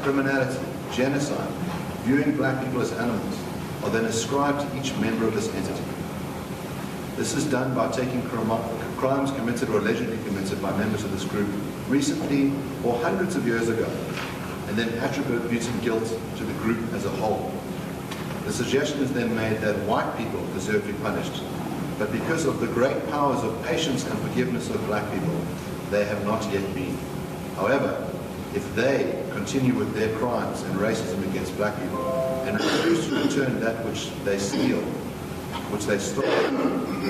criminality, genocide, viewing black people as animals, are then ascribed to each member of this entity. This is done by taking crimes committed or allegedly committed by members of this group recently or hundreds of years ago, and then attributing guilt to the group as a whole. The suggestion is then made that white people deserve to be punished, but because of the great powers of patience and forgiveness of black people, they have not yet been. However, if they continue with their crimes and racism against black people and refuse to return that which they steal, which they stole,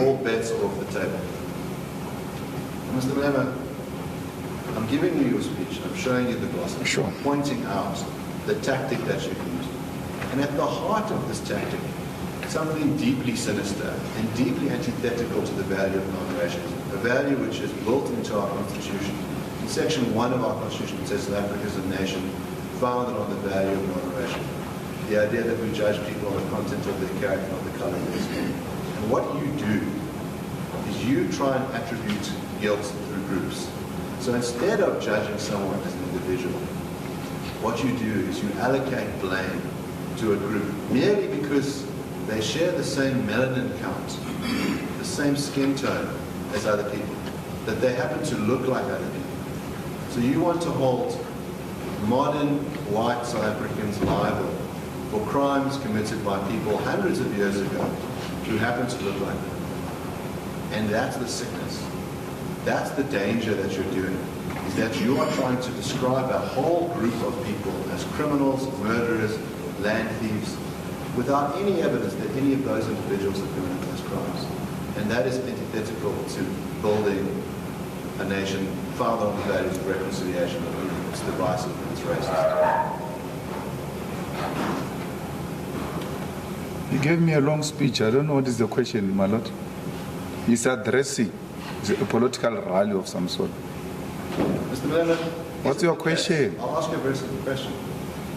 all bets are off the table. And Mr. Malema, I'm giving you your speech, I'm showing you the glossary, sure, pointing out the tactic that you've used. And at the heart of this tactic, something deeply sinister and deeply antithetical to the value of non-racialism, a value which is built into our Constitution. In Section 1 of our Constitution, it says South Africa is a nation founded on the value of non-racialism. The idea that we judge people on the content of their character, not the color of their skin. And what you do is you try and attribute guilt through groups. So instead of judging someone as an individual, what you do is you allocate blame to a group merely because they share the same melanin count, the same skin tone as other people, that they happen to look like other people. So you want to hold modern white South Africans liable for crimes committed by people hundreds of years ago who happen to look like them. And that's the sickness. That's the danger that you're doing, is that you are trying to describe a whole group of people as criminals, murderers, land thieves, without any evidence that any of those individuals have committed those crimes. And that is antithetical to building a nation founded on the values of reconciliation. It's divisive and it's racist. You gave me a long speech. I don't know what is the question, my lord. He's addressing a political rally of some sort. Mr. Malema, what's your question? I'll ask you a very simple question.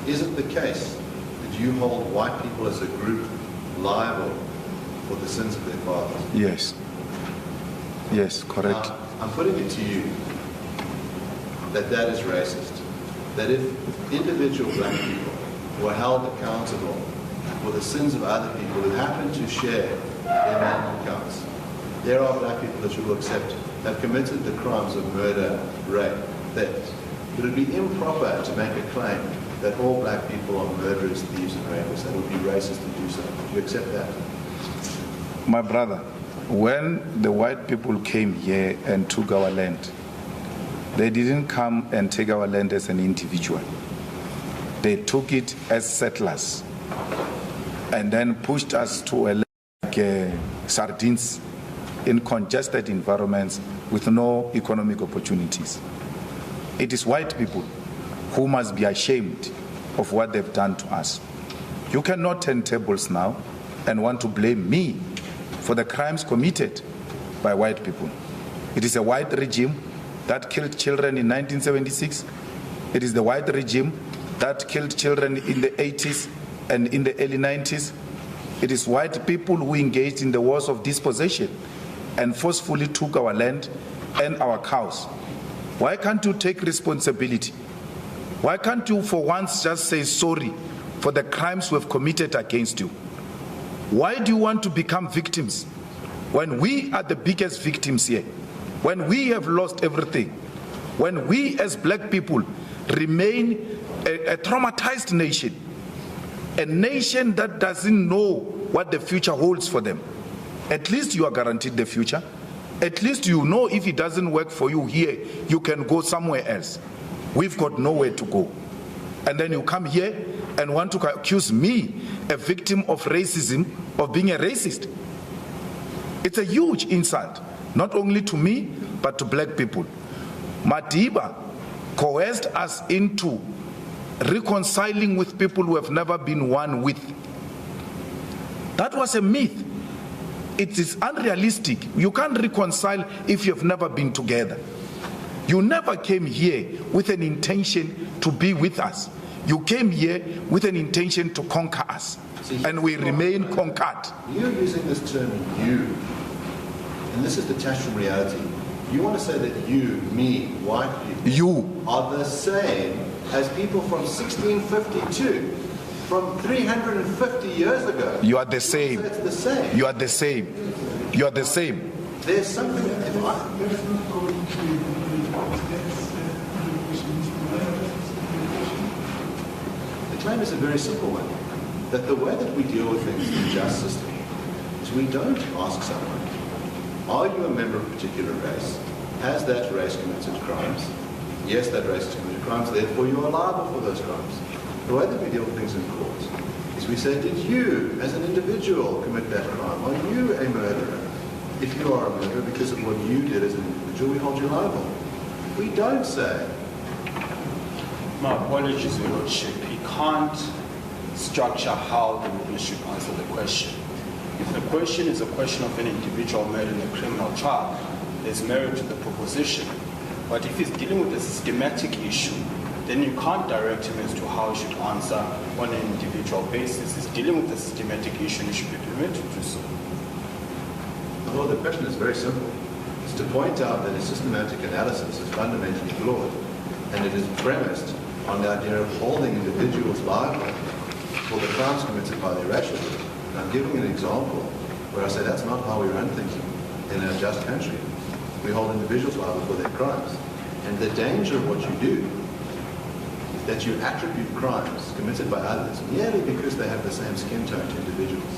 Is it the case that you hold white people as a group liable for the sins of their fathers? Yes. Yes, correct. Now, I'm putting it to you that that is racist. That if individual black people were held accountable for the sins of other people who happen to share their melanin counts, there are black people that you will accept have committed the crimes of murder, rape, theft. It would be improper to make a claim that all black people are murderers, thieves, and rapists. That would be racist to do so. Do you accept that? My brother, when the white people came here and took our land, they didn't come and take our land as an individual. They took it as settlers and then pushed us to a land like sardines in congested environments with no economic opportunities. It is white people who must be ashamed of what they've done to us. You cannot turn tables now and want to blame me for the crimes committed by white people. It is a white regime that killed children in 1976. It is the white regime that killed children in the 80s and in the early 90s. It is white people who engaged in the wars of dispossession and forcefully took our land and our cows. Why can't you take responsibility? Why can't you for once just say sorry for the crimes we've committed against you? Why do you want to become victims when we are the biggest victims here? When we have lost everything? When we as black people remain a traumatized nation? A nation that doesn't know what the future holds for them. At least you are guaranteed the future. At least you know if it doesn't work for you here, you can go somewhere else. We've got nowhere to go. And then you come here and want to accuse me, a victim of racism, of being a racist. It's a huge insult, not only to me, but to black people. Madiba coerced us into reconciling with people who have never been one with. That was a myth. It is unrealistic. You can't reconcile if you have never been together. You never came here with an intention to be with us. You came here with an intention to conquer us. And we remain conquered. You're using this term, you, and this is detached from reality. You want to say that you, me, white people, you are the same as people from 1652, from 350 years ago. You are the same. It's the same. You are the same. You are the same. There's something. The claim is a very simple one, that the way that we deal with things in the justice system is we don't ask someone, are you a member of a particular race? Has that race committed crimes? Yes, that race has committed crimes, therefore you are liable for those crimes. The way that we deal with things in court is we say, did you, as an individual, commit that crime? Are you a murderer? If you are a murderer because of what you did as an individual, we hold you liable. We don't say. My apologies, Your Lordship. He can't structure how the witness should answer the question. If the question is a question of an individual murder in a criminal trial, there's merit to the proposition. But if he's dealing with a systematic issue, then you can't direct him as to how he should answer on an individual basis. He's dealing with a systematic issue and he should be permitted to do so. Well, the question is very simple. It's to point out that a systematic analysis is fundamentally flawed, and it is premised on the idea of holding individuals liable for the crimes committed by their racial group. And I'm giving an example where I say that's not how we run things in a just country. We hold individuals liable for their crimes. And the danger of what you do is that you attribute crimes committed by others merely because they have the same skin tone to individuals.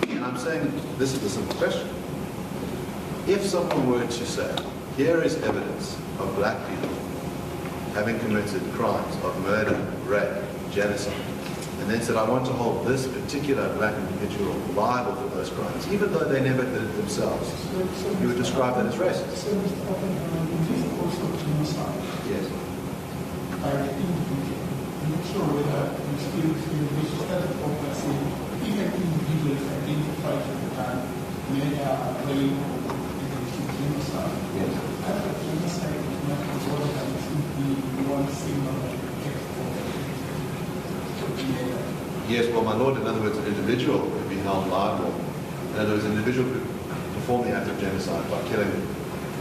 And I'm saying this is the simple question. If someone were to say, here is evidence of black people having committed crimes of murder, rape, genocide, and then said, I want to hold this particular black individual liable for those crimes, even though they never did it themselves, you would describe that as racist. Yes. I'm not sure whether you still feel this is the problem saying even individuals identified at the time may are very genocide. Yes. After genocide is not more than simply one single act of murder. Yes, well, my lord, in other words, an individual could be held liable. In other words, an individual could perform the act of genocide by killing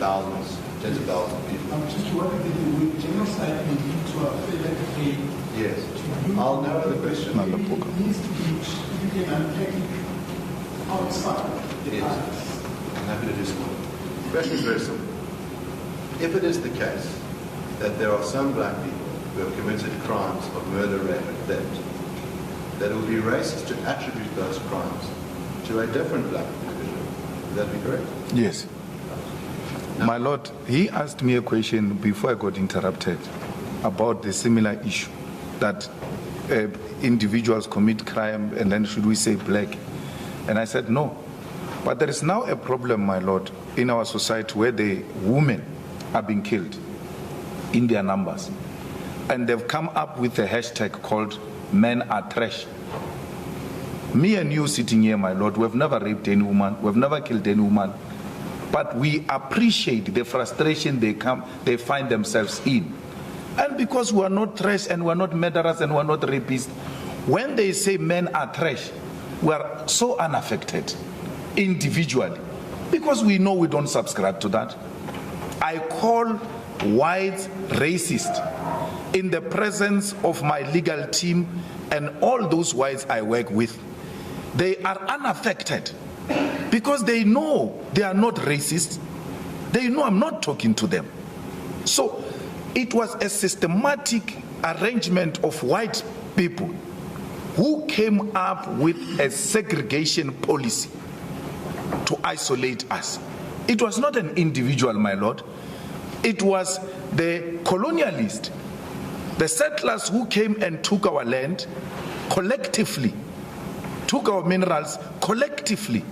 thousands, tens of thousands of people. I'm just wondering if genocide can lead to a failure to pay. Yes. I'll narrow the question. It needs to be, you can unpack it outside the Yes. eyes. I'm happy to do so. The question is very simple. If it is the case that there are some black people who have committed crimes of murder, rape, and theft, that it would be racist to attribute those crimes to a different black individual. Would that be correct? Yes. My Lord, he asked me a question before I got interrupted about the similar issue that individuals commit crime and then should we say black? And I said no. But there is now a problem, my Lord, in our society where the women are being killed in their numbers. And they've come up with a hashtag called men are trash. Me and you sitting here, my Lord, we've never raped any woman, we've never killed any woman, but we appreciate the frustration they find themselves in. And because we are not trash and we are not murderers and we are not rapists, when they say men are trash, we are so unaffected individually because we know we don't subscribe to that. I call whites racist in the presence of my legal team and all those whites I work with. They are unaffected because they know they are not racist. They know I'm not talking to them. So it was a systematic arrangement of white people who came up with a segregation policy to isolate us. It was not an individual, my Lord. It was the colonialists, the settlers who came and took our land collectively, took our minerals collectively.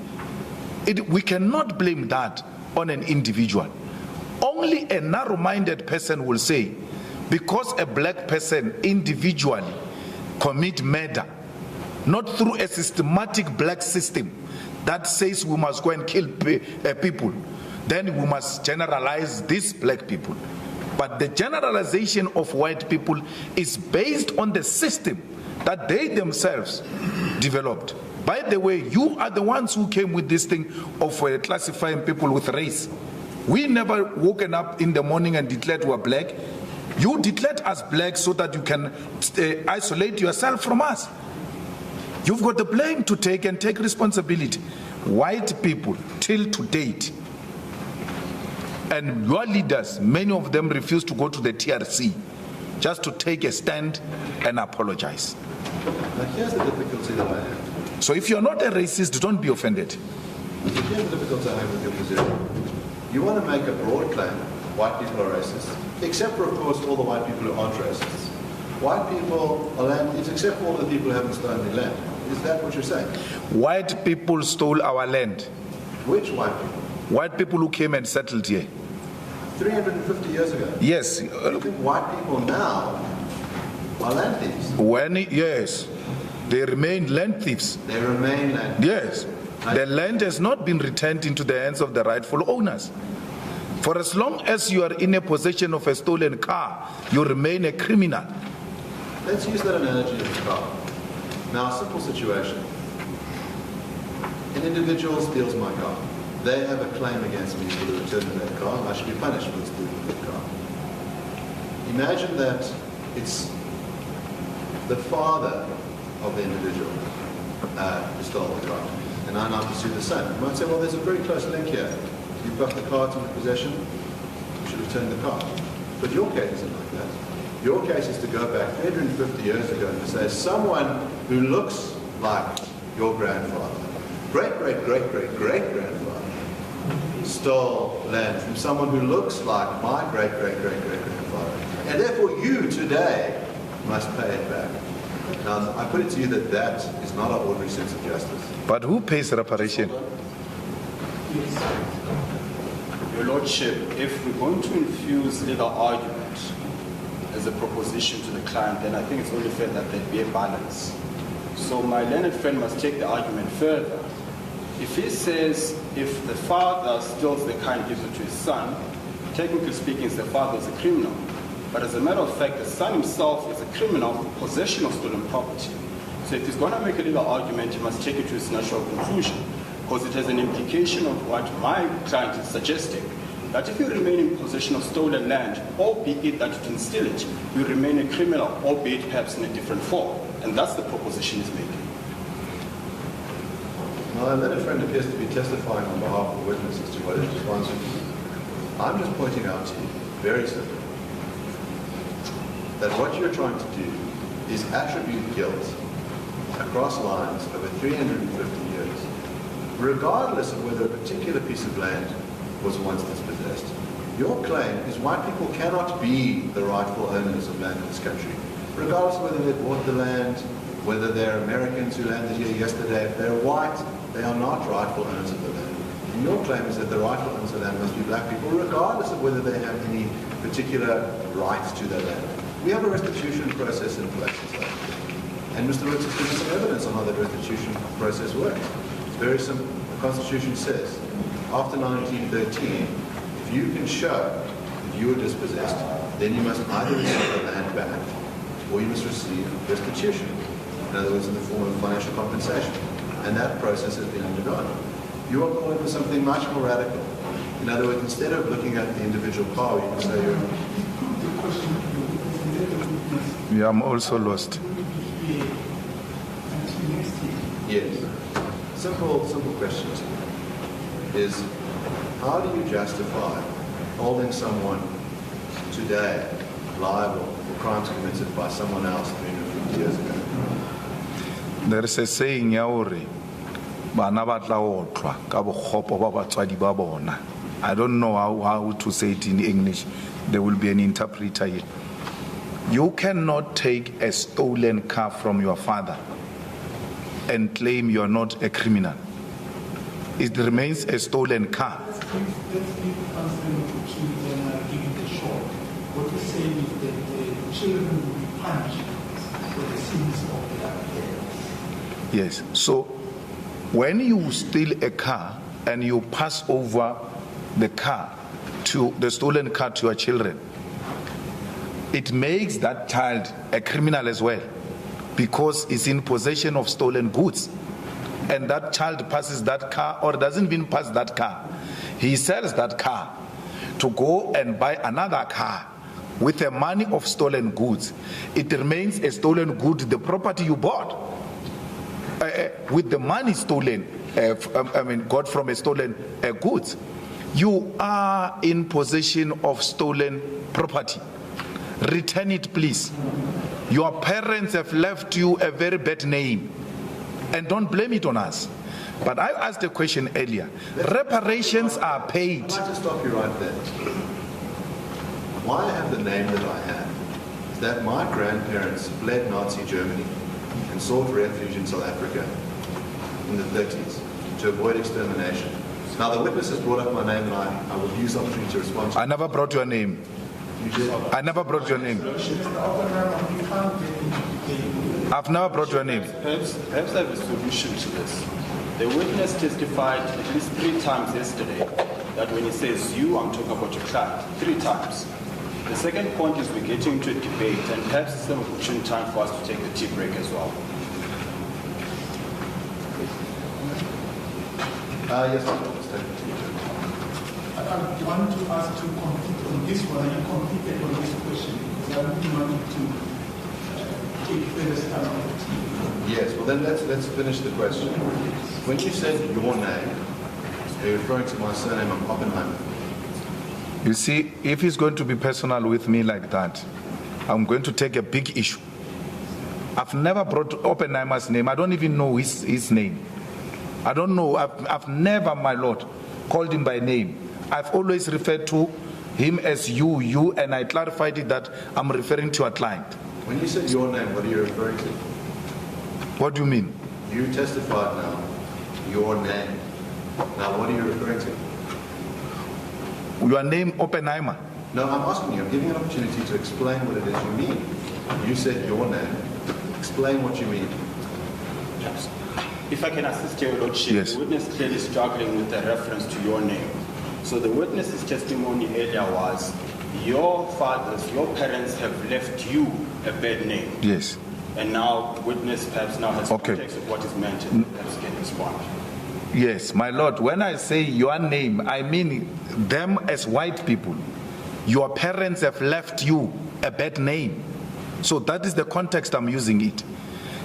We cannot blame that on an individual. Only a narrow-minded person will say, because a black person individually commit murder, not through a systematic black system that says we must go and kill people, then we must generalize these black people. But the generalization of white people is based on the system that they themselves developed. By the way, you are the ones who came with this thing of classifying people with race. We never woken up in the morning and declared we are black. You declared us black so that you can isolate yourself from us. You've got the blame to take and take responsibility. White people, till to date, and your leaders, many of them refuse to go to the TRC just to take a stand and apologize. Now here's the difficulty that I have. So if you're not a racist, don't be offended. Here's the difficulty I have with your position. You want to make a broad claim, white people are racist, except for, of course, all the white people who aren't racists. White people are land, except for all the people who haven't stolen their land. Is that what you're saying? White people stole our land. Which white people? White people who came and settled here. 350 years ago. Yes. You think white people now are land thieves? Yes. They remain land thieves. They remain land thieves. Yes. The land has not been returned into the hands of the rightful owners. For as long as you are in a possession of a stolen car, you remain a criminal. Let's use that analogy of the car. Now, a simple situation. An individual steals my car. They have a claim against me for the return of that car, and I should be punished for the stealing of that car. Imagine that it's the father of the individual who stole the car, and I now pursue the son. You might say, well, there's a very close link here. You've got the car to the possession, you should return the car. But your case isn't like that. Your case is to go back 350 years ago and to say someone who looks like your grandfather, great-great-great-great-great-grandfather, stole land from someone who looks like my great-great-great-great-grandfather. And therefore you today must pay it back. Now, I put it to you that that is not our ordinary sense of justice. But who pays reparation? Your Lordship, if we're going to infuse legal argument as a proposition to the client, then I think it's only fair that there be a balance. So my learned friend must take the argument further. If he says if the father steals the car and gives it to his son, technically speaking, the father is a criminal. But as a matter of fact, the son himself is a criminal for possession of stolen property. So if he's going to make a legal argument, he must take it to its natural conclusion, because it has an implication of what my client is suggesting, that if you remain in possession of stolen land, albeit that you didn't steal it, you remain a criminal, albeit perhaps in a different form. And that's the proposition he's making. My learned friend appears to be testifying on behalf of the witness as to what his response is. I'm just pointing out to you, very simply, that what you're trying to do is attribute guilt across lines over 350 years, regardless of whether a particular piece of land was once dispossessed. Your claim is white people cannot be the rightful owners of land in this country, regardless of whether they bought the land, whether they're Americans who landed here yesterday. If they're white, they are not rightful owners of the land. And your claim is that the rightful owners of the land must be black people, regardless of whether they have any particular rights to their land. We have a restitution process in place. And Mr. Roots has given some evidence on how that restitution process works. It's very simple. The Constitution says, after 1913, if you can show that you were dispossessed, then you must either receive the land back or you must receive restitution. In other words, in the form of financial compensation. And that process has been undergone. You are calling for something much more radical. In other words, instead of looking at the individual car, you can say you're... Yeah, I'm also lost. Yes. Simple question is, how do you justify holding someone today liable for crimes committed by someone else 350 years ago? There is a saying, bana ba tla otlwa ka bokgopo ba batswadi ba bona. I don't know how to say it in English. There will be an interpreter here. You cannot take a stolen car from your father and claim you are not a criminal. It remains a stolen car. Let's give answering to giving the short. What you're saying is that the children will be punished for the sins of their parents. Yes. So when you steal a car and you pass over the stolen car to your children, it makes that child a criminal as well, because it's in possession of stolen goods. And that child passes that car, or doesn't even pass that car. He sells that car to go and buy another car with the money of stolen goods, it remains a stolen good, the property you bought. With the money stolen, got from a stolen goods, you are in possession of stolen property. Return it, please. Your parents have left you a very bad name, and don't blame it on us. But I asked a question earlier. Reparations are paid. I'd like to stop you right there. Why I have the name that I have is that my grandparents fled Nazi Germany and sought refuge in South Africa in the 30s to avoid extermination. Now the witness has brought up my name, and I will use the opportunity to respond to I never brought your name. You did. I never brought your name. I've never brought your name. Perhaps I have a solution to this. The witness testified at least 3 times yesterday that when he says you, I'm talking about your client, 3 times. The second point is we're getting into a debate, and perhaps it's an opportune time for us to take a tea break as well. Yes, let's take a tea break. I want to ask to complete on this one. You completed on this question because I really wanted to take further time on the tea. Yes, well then let's finish the question. When you said your name, are you referring to my surname of Oppenheimer? You see, if he's going to be personal with me like that, I'm going to take a big issue. I've never brought Oppenheimer's name. I don't even know his name. I don't know. I've never, my Lord, called him by name. I've always referred to him as you, and I clarified it that I'm referring to a client. When you said your name, what are you referring to? What do you mean? You testified now, your name. Now what are you referring to? Your name, Oppenheimer. No, I'm asking you, I'm giving you an opportunity to explain what it is you mean. You said your name. Explain what you mean. If I can assist your Lordship, Yes. The witness clearly struggling with the reference to your name. So the witness's testimony earlier was, your parents have left you a bad name. Yes. And now witness perhaps now has Okay. context of what is meant and perhaps can respond. Yes, my Lord, when I say your name, I mean them as white people. Your parents have left you a bad name. So that is the context I'm using it.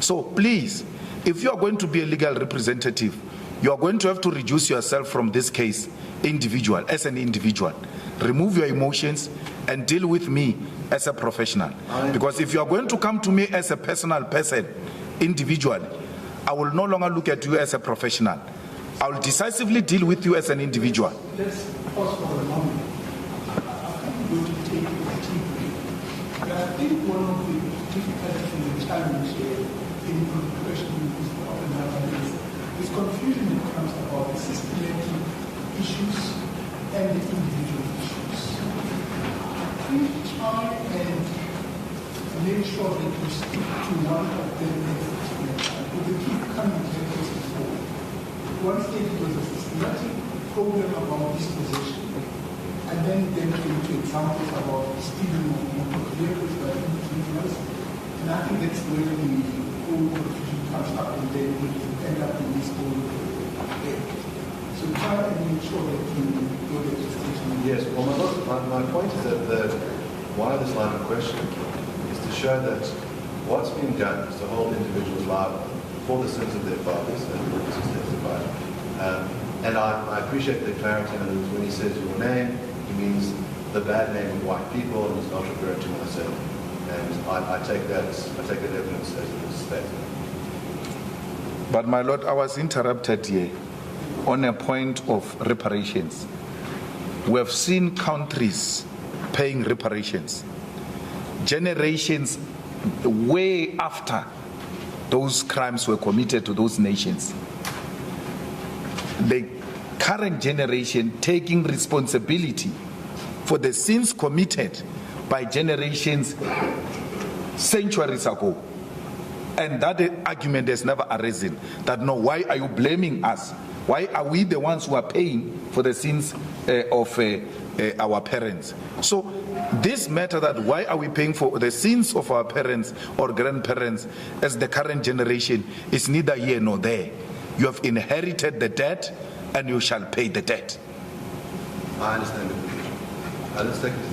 So please, if you are going to be a legal representative, you are going to have to reduce yourself from this case as an individual. Remove your emotions and deal with me as a professional. Because if you are going to come to me as a personal person, individually, I will no longer look at you as a professional. I will decisively deal with you as an individual. Let's pause for a moment. I'm going to take a tea break. But I think one of the difficulties and the challenge in questioning this Oppenheimer is confusion that comes about the systematic issues and the individual issues. Please try and make sure that you stick to one of them at a time. Because they keep coming to the case before. One stage was a systematic program about dispossession, and then came to examples about stealing of motor vehicles by individuals, and I think that's where the whole confusion comes up, and then we end up in this whole area. So try and make sure that you go to the distinction. Yes, well my point is that why this line of questioning is to show that what's being done is to hold individuals liable for the sins of their fathers and witnesses testified. And I appreciate the clarity in other words, when he says your name, he means the bad name of white people and he's not referring to myself. And I take that evidence as it is stated. But my Lord, I was interrupted here on a point of reparations. We have seen countries paying reparations. Generations way after those crimes were committed to those nations. The current generation taking responsibility for the sins committed by generations centuries ago. And that argument has never arisen. That no, why are you blaming us? Why are we the ones who are paying for the sins of our parents? So this matter that why are we paying for the sins of our parents or grandparents as the current generation is neither here nor there. You have inherited the debt and you shall pay the debt. I understand the position. Let's take this